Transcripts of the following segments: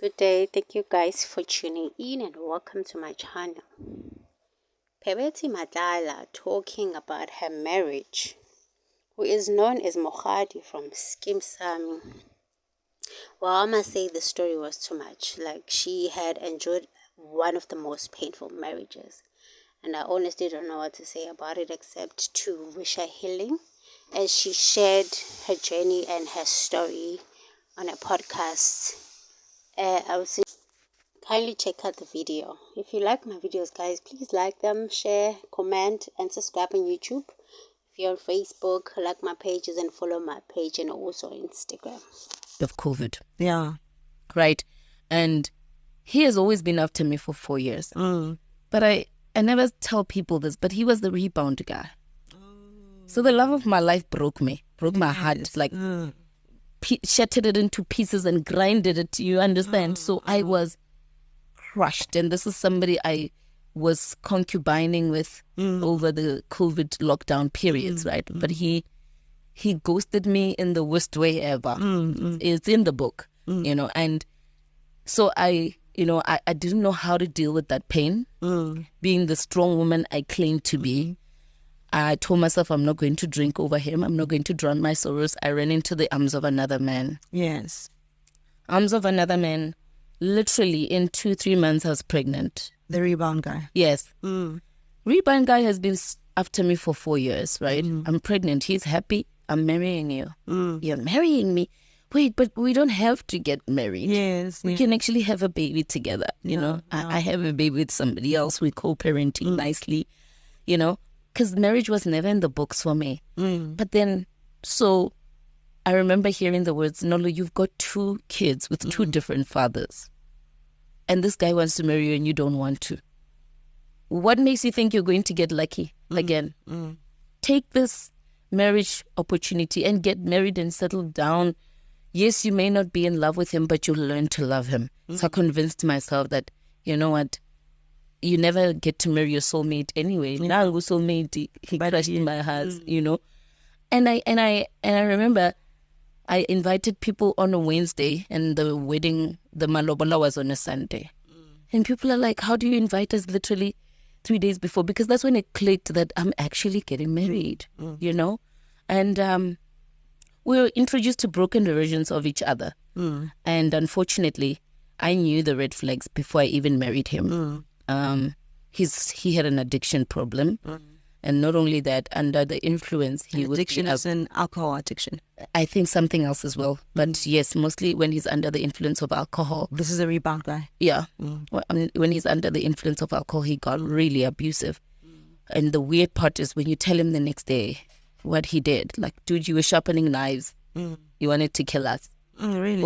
Good day. Thank you guys for tuning in and welcome to my channel. Pebetsi Matlaila talking about her marriage, who is known as Mokgadi from Skeem Sami. Well, I must say the story was too much. Like, she had enjoyed one of the most painful marriages. And I honestly don't know what to say about it except to wish her healing as she shared her journey and her story on a podcast. I would say kindly check out the video. If you like my videos, guys, please like them, share, comment, and subscribe on YouTube. If you're on Facebook, like my pages and follow my page, and also Instagram. Of COVID, Yeah. right? And he has always been after me for 4 years. But I never tell people this, but he was the rebound guy. So the love of my life broke my heart, like shattered it into pieces and grinded it, you understand? So I was crushed. And this is somebody I was concubining with over the COVID lockdown periods, right? But he ghosted me in the worst way ever. It's in the book, and so I didn't know how to deal with that pain. Being the strong woman I claimed to be, I told myself I'm not going to drink over him. I'm not going to drown my sorrows. I ran into the arms of another man. Yes. Arms of another man. Literally in 2-3 months I was pregnant. The rebound guy. Yes. Rebound guy has been after me for 4 years, right? I'm pregnant. He's happy. I'm marrying you. You're marrying me. Wait, but we don't have to get married. Yes. We can actually have a baby together, I have a baby with somebody else. We're co-parenting nicely, because marriage was never in the books for me. But then, so I remember hearing the words, Nolo, you've got 2 kids with 2 different fathers. And this guy wants to marry you and you don't want to. What makes you think you're going to get lucky again? Take this marriage opportunity and get married and settle down. Yes, you may not be in love with him, but you'll learn to love him. So I convinced myself that, you know what, you never get to marry your soulmate anyway. Now your soulmate, he crashed in my heart, And I remember I invited people on a Wednesday and the wedding, the malobola was on a Sunday. And people are like, how do you invite us literally 3 days before? Because that's when it clicked that I'm actually getting married, And we were introduced to broken versions of each other. And unfortunately, I knew the red flags before I even married him. He had an addiction problem. And not only that, under the influence, he would Addiction is an alcohol addiction. I think something else as well. But yes, mostly when he's under the influence of alcohol. This is a rebound guy. Yeah. When he's under the influence of alcohol, he got really abusive. And the weird part is when you tell him the next day what he did. Like, dude, you were sharpening knives. You wanted to kill us. Really?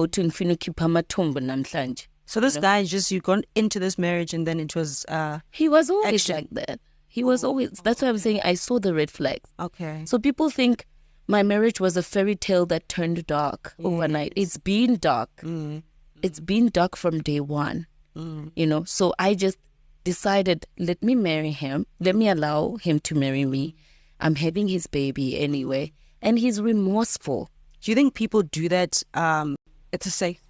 So this guy you gone into this marriage and then it was... he was always action. like that. He was always... That's why I'm saying I saw the red flags. Okay. So people think my marriage was a fairy tale that turned dark overnight. It's been dark. It's been dark from day one. So I just decided, let me marry him. Let me allow him to marry me. I'm having his baby anyway. And he's remorseful. Do you think people do that? It's a safe...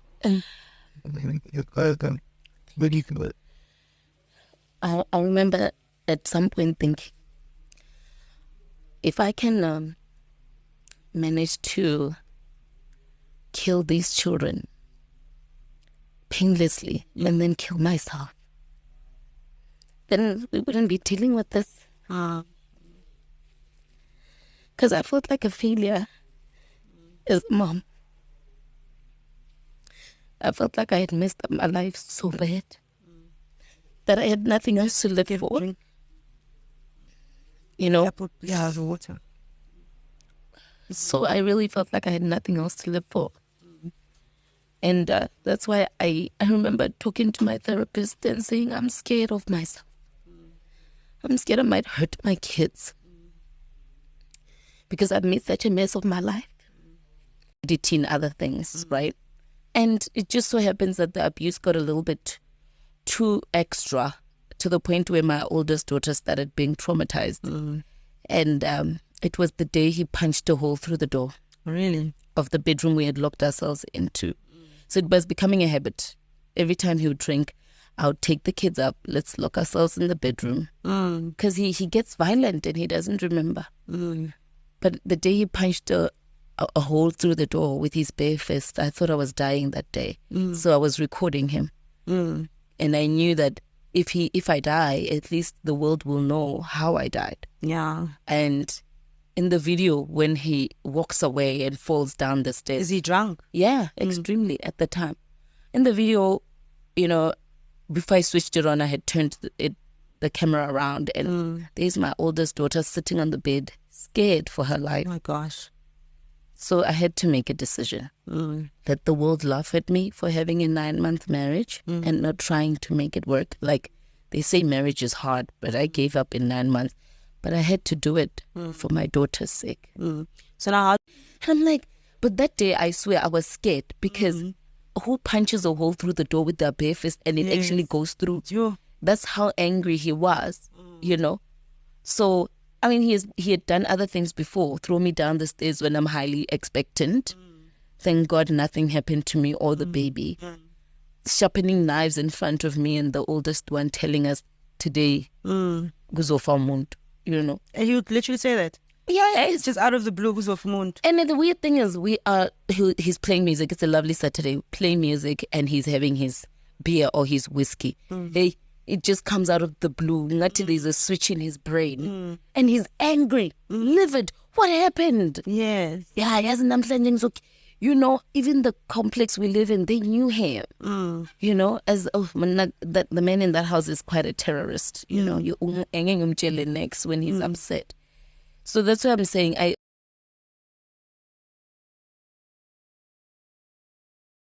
I remember at some point thinking, if I can manage to kill these children painlessly and then kill myself, then we wouldn't be dealing with this. Because I felt like a failure as a mom. I felt like I had messed up my life so bad that I had nothing else to live for. Yeah, the water. So I really felt like I had nothing else to live for. And that's why I remember talking to my therapist and saying, I'm scared of myself. I'm scared I might hurt my kids. Because I've made such a mess of my life. Editing other things, right? And it just so happens that the abuse got a little bit too extra to the point where my oldest daughter started being traumatized. And it was the day he punched a hole through the door. Really? Of the bedroom we had locked ourselves into. So it was becoming a habit. every time he would drink, I would take the kids up. Let's lock ourselves in the bedroom. Because he gets violent and he doesn't remember. But the day he punched a hole through the door with his bare fist, I thought I was dying that day. So I was recording him. And I knew that if I die, at least the world will know how I died. Yeah. And in the video, when he walks away and falls down the stairs. Is he drunk? Yeah, extremely at the time. In the video, you know, before I switched it on, I had turned the camera around, and there's my oldest daughter sitting on the bed, scared for her life. Oh my gosh. So I had to make a decision. Let the world laugh at me for having a 9-month marriage and not trying to make it work. Like they say marriage is hard, but I gave up in 9 months. But I had to do it for my daughter's sake. So now how... And I'm like, but that day I swear I was scared because who punches a hole through the door with their bare fist and it actually goes through? You. That's how angry he was, you know? So, I mean, he had done other things before, throw me down the stairs when I'm highly expectant. Thank God nothing happened to me or the baby. Sharpening knives in front of me and the oldest one telling us today, kuzofa umuntu, you know? And he would literally say that? Yeah, It's just out of the blue, who's of moon. And the weird thing is, he's playing music. It's a lovely Saturday. Playing music, and he's having his beer or his whiskey. It just comes out of the blue. There's a switch in his brain, and he's angry, livid. What happened? Yes. Yeah, he hasn't done so. You know, even the complex we live in, they knew him. You know, as that the man in that house is quite a terrorist. You know, you next when he's upset. So that's what I'm saying.